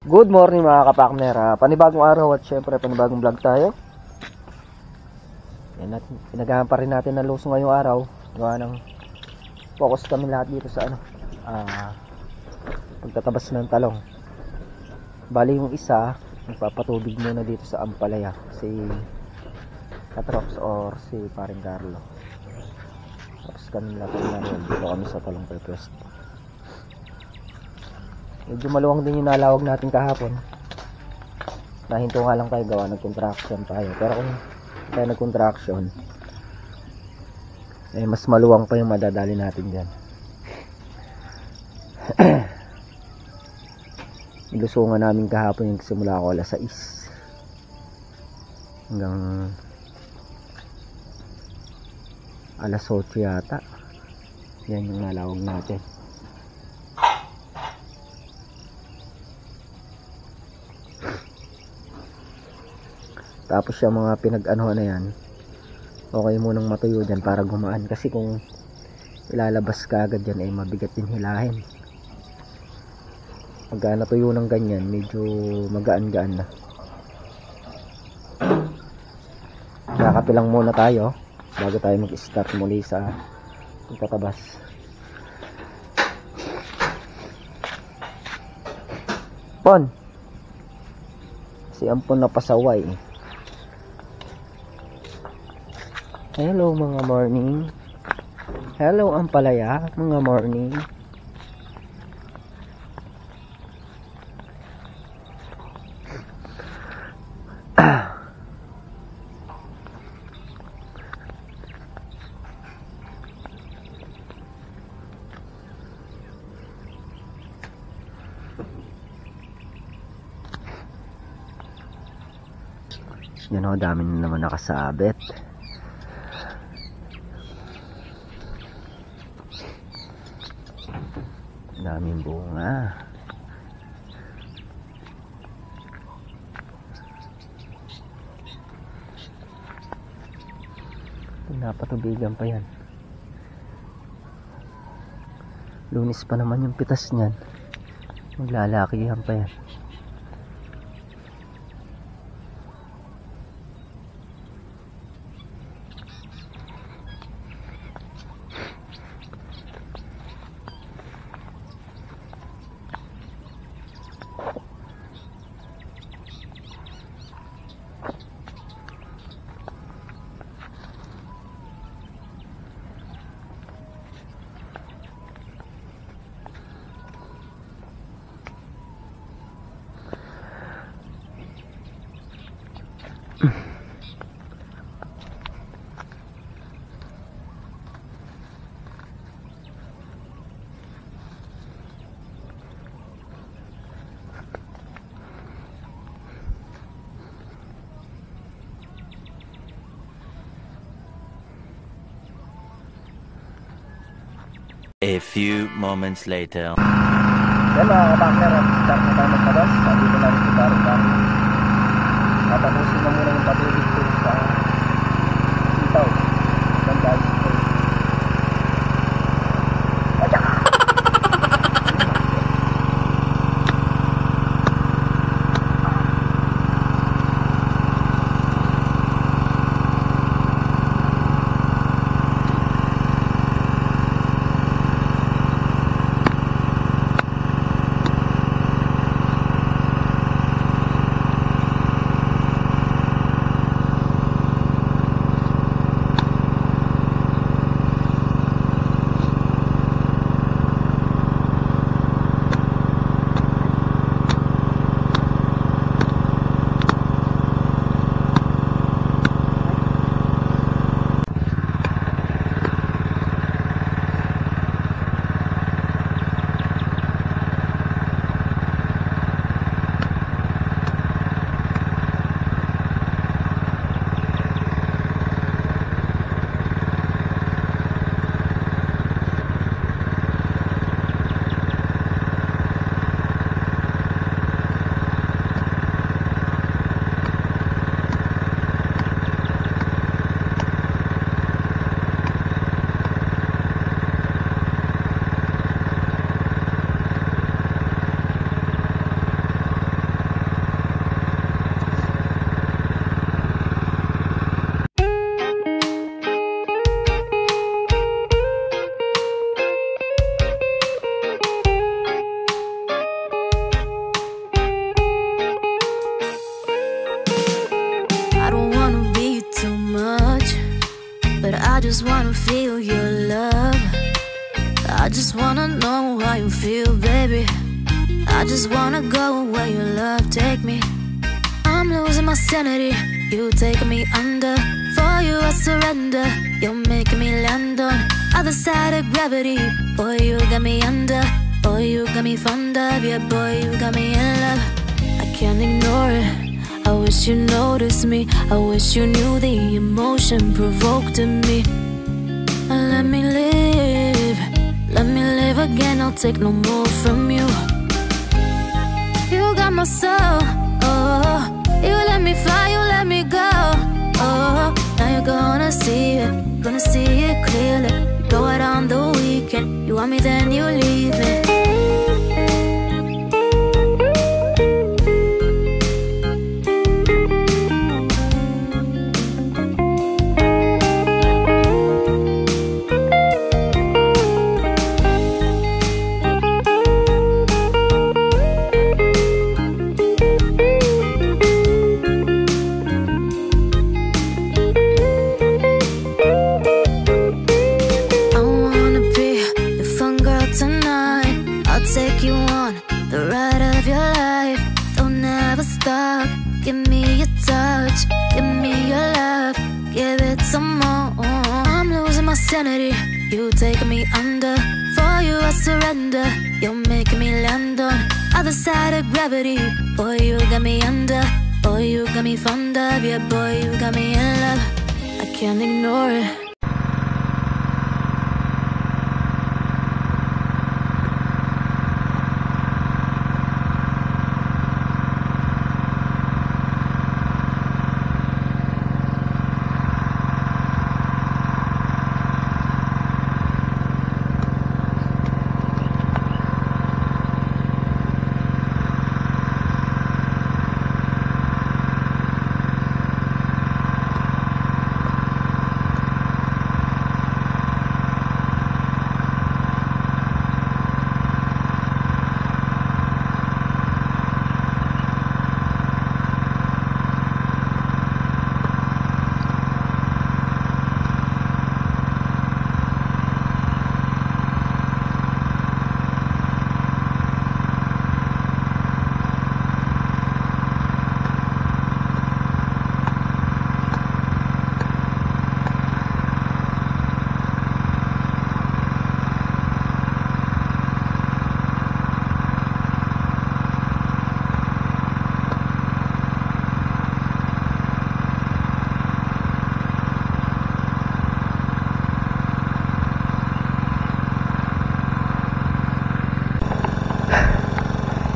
Good morning mga kapakner. Panibagong araw at syempre panibagong vlog tayo. Yan natin, pinagahan pa rin natin ng luso ngayong araw. Gawa ng focus kami lahat dito sa pagtatabas ng talong. Bali yung isa, magpapatubig muna dito sa Ampalaya, si Katrops or si Paring Carlo. Tapos kami lahat natin dito kami sa talong purpose. Medyo maluwang din yung nalawag natin kahapon. Nahinto nga lang tayo, gawa nag-contraction tayo. Pero kung tayo nag-contraction, mas maluwang pa yung madadali natin dyan. Nilusungan namin kahapon yung simula ako alas 6 hanggang alas 8 yata. Yan yung nalawag natin. Tapos yung mga pinag-anuhan na yan, okay munang matuyo dyan para gumaan. Kasi kung ilalabas ka agad dyan, mabigat din hilahin. Pagka natuyo ng ganyan, medyo magaan-gaan na. Nakapilang muna tayo bago tayo mag-start muli sa pagtatabas. Pon! Si Ampon na pasaway. Hello mga morning. Hello Ampalaya, mga morning. Yan o, dami na naman nakasabit. Daming bunga. Napatubigan pa yan. Lunis pa naman yung pitas niyan. Maglalakihan pa yan. A few moments later. Yan mga kapakner, start na tayo magtabas. Dito na rin si Paring Carlo. Tatapusin na muna yung patubig ko sa sitaw. Ganda yung sitaw. I just wanna feel your love. I just wanna know how you feel, baby. I just wanna go where your love take me. I'm losing my sanity, you taking me under. For you I surrender, you're making me land on other side of gravity. Boy, you got me under. Boy, you got me fond of. Yeah, boy, you got me in love. I can't ignore it. I wish you noticed me. I wish you knew the emotion provoked in me. Let me live. Let me live again. I'll take no more from you. You got my soul. Oh, you let me fly. You let me go. Oh, now you're gonna see it. Gonna see it clearly. You go out on the weekend. You want me, then you leave me. Take you on the ride of your life. Don't ever stop. Give me your touch. Give me your love. Give it some more. I'm losing my sanity. You taking me under. For you I surrender. You're making me land on other side of gravity. Boy, you got me under. Boy, you got me fond of. Yeah, boy, you got me in love. I can't ignore it.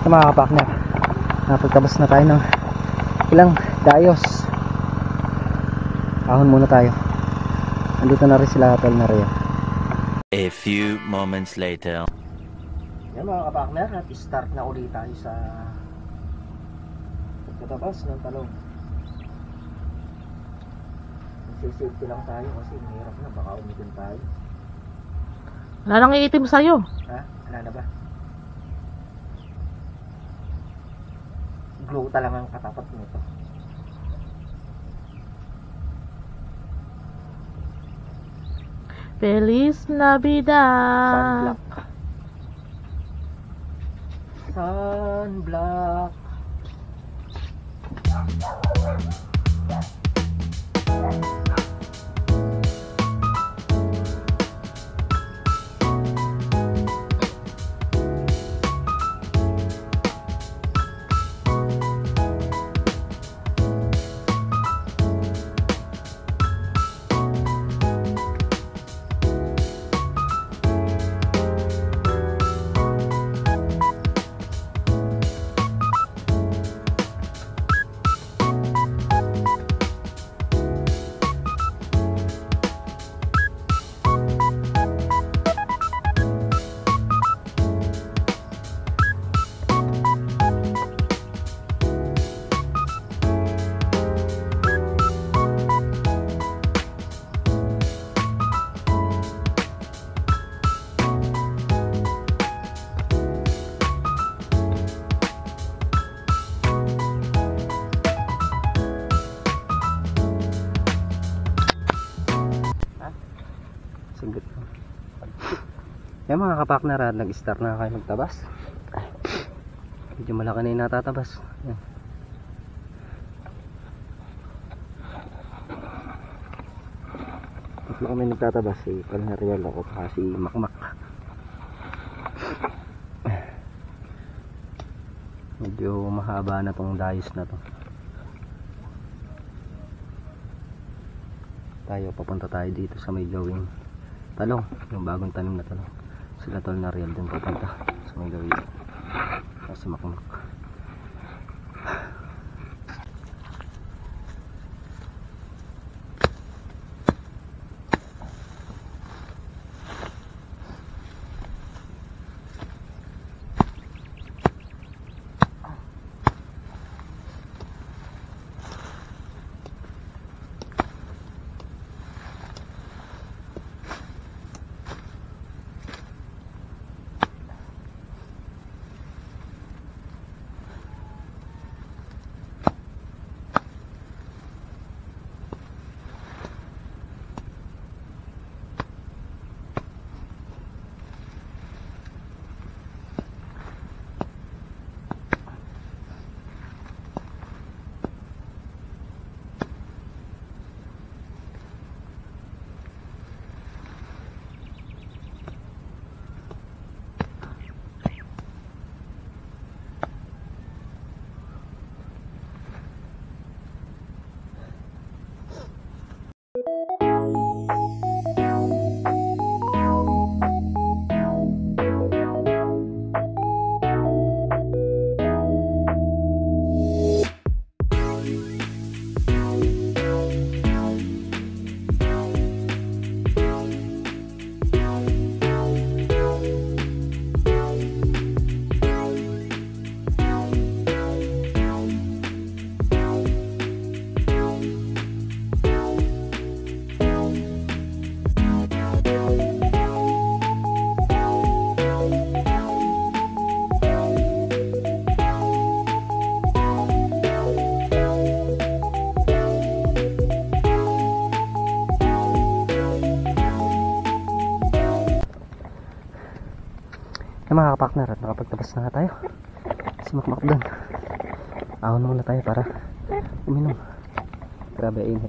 Mga kapakner, napagtabas na tayo ng ilang dayos. Ahon muna tayo. Andito na rin sila Tol na rin. A few moments later. Yan mga kapakner, at start na ulit tayo sa pagkatabas ng talong. Safety lang tayo kasi mahirap na, baka umitin tayo. Wala nang iitim sa'yo. Ha? Wala na ba? Glow talagang katapat nito. Feliz Navidad. Sunblock. Sagot. Yan mga kapakner, nag-start na kayo magtabas. Medyo malaki na yung natatabas. Yan. Tatlo kami nagtatabas, si Palnariel ako kasi Makmak. Medyo mahaba na tong dayos na to. Papunta tayo dito sa may gawing talong, yung bagong tanim na talong. Sila tol na real din papunta sa may gawing sa Makmak. Mga kapakner, at nakapagtabas na nga tayo. Sumakmak doon. Ahon muna tayo para uminom. Grabe init.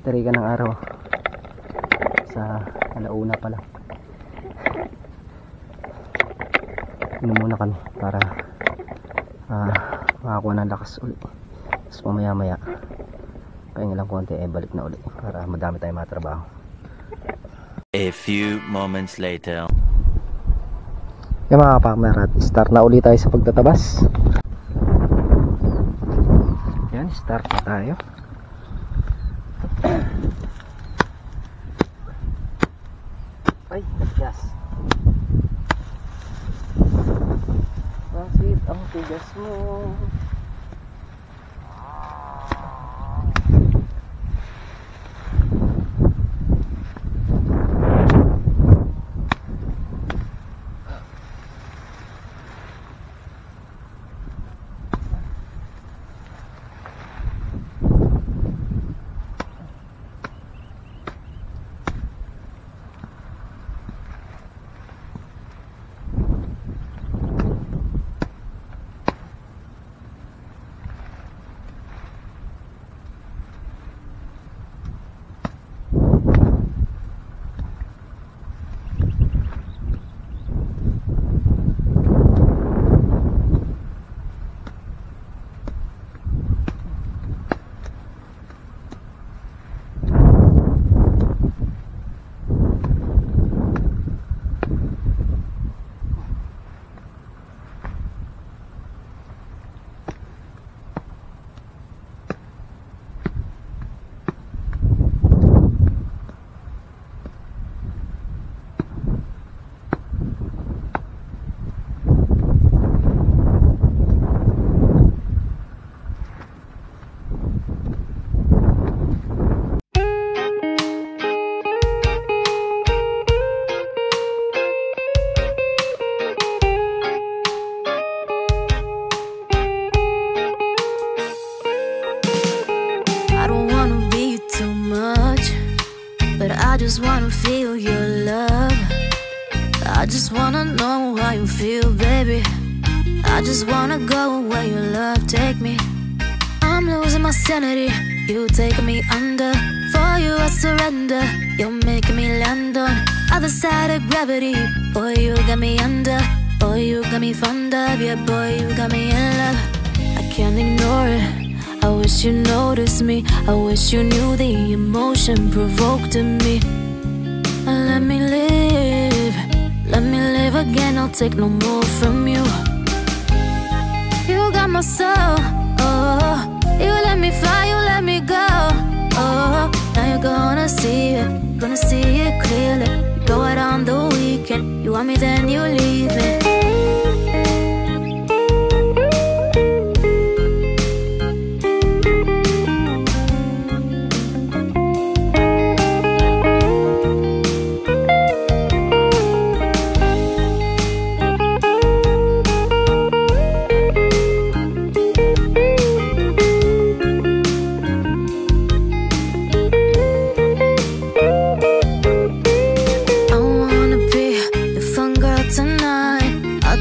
Tarigan ng araw sa alauna pa lang. Inom muna kami para makakuha ng lakas ulit. Tapos mamaya maya pahinga lang konti, balik na ulit para madami tayong matrabaho. A few moments later. Yung mga kapakmer, at start na ulit tayo sa pagtatabas. Yan, start na tayo. Ay, tigas. Bakit ang tigas mo? just wanna feel your love. I just wanna know how you feel, baby. I just wanna go where your love take me. I'm losing my sanity, you taking me under. For you I surrender, you're making me land on other side of gravity. Boy, you got me under. Boy, you got me fond of. Yeah, boy, you got me in love. I can't ignore it. I wish you noticed me. I wish you knew the emotion provoked in me. Let me live. Let me live again. I'll take no more from you. You got my soul. Oh, you let me fly. You let me go. Oh, now you're gonna see it. Gonna see it clearly. You go out on the weekend. You want me, then you leave me.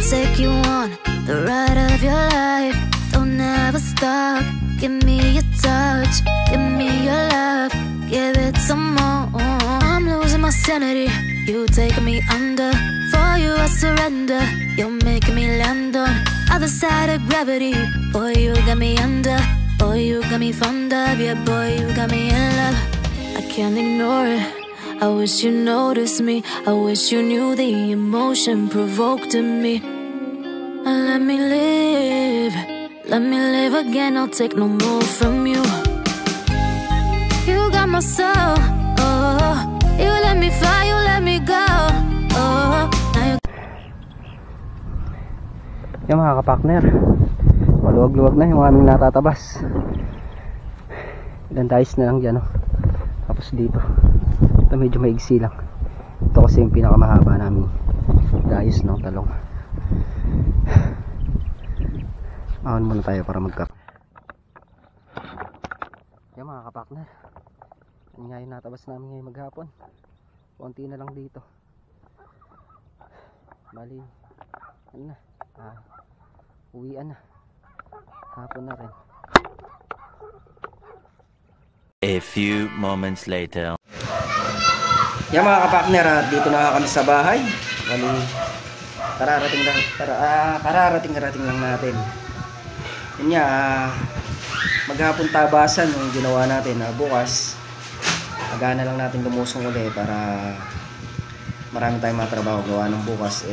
Take you on the ride of your life. Don't ever stop. Give me your touch. Give me your love. Give it some more. I'm losing my sanity. You taking me under. For you I surrender. You're making me land on other side of gravity. Boy, you got me under. Boy, you got me fond of. Yeah, boy, you got me in love. I can't ignore it. I wish you noticed me. I wish you knew the emotion provoked in me. Let me live. Let me live again. I'll take no more from you. You got my soul. Oh, you let me fly. You let me go. Oh, now you. Yung mga kapartner, maluwag-luwag na yung aming natatabas. Ilan dayos na lang dyan, no? Tapos dito ito medyo maigsi lang. Ito kasi yung pinakamahaba namin dayos ng talong. Awan muna tayo para magkap. Yan mga kapakner, yan nga yung natabas namin ngayon maghapon. Konti na lang dito. Bali ano na, uwian na. Hapon na rin. A few moments later. Yan mga kapakner, dito na kami sa bahay. Bali kararating lang natin. Yun nga, maghapon tabasan yung ginawa natin. Bukas agana lang natin lumusong ulit para marami tayong matrabaho. Gawa ng bukas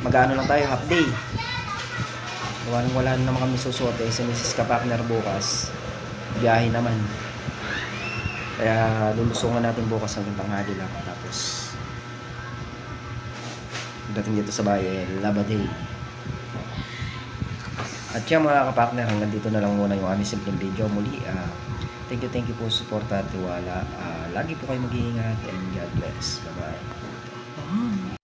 mag-ano lang tayo, half day. Gawa ng wala naman kami susuot sa Mrs. Kapakner bukas, biyahe naman. Kaya lulusungan natin bukas hanggang tanghali lang. Tapos dating dito sa bahay, labaday. At yan mga kapakner, hanggang dito na lang muna yung aming simpleng video. Muli, thank you po sa support at tiwala. Lagi po kayo mag-iingat and God bless. Bye bye.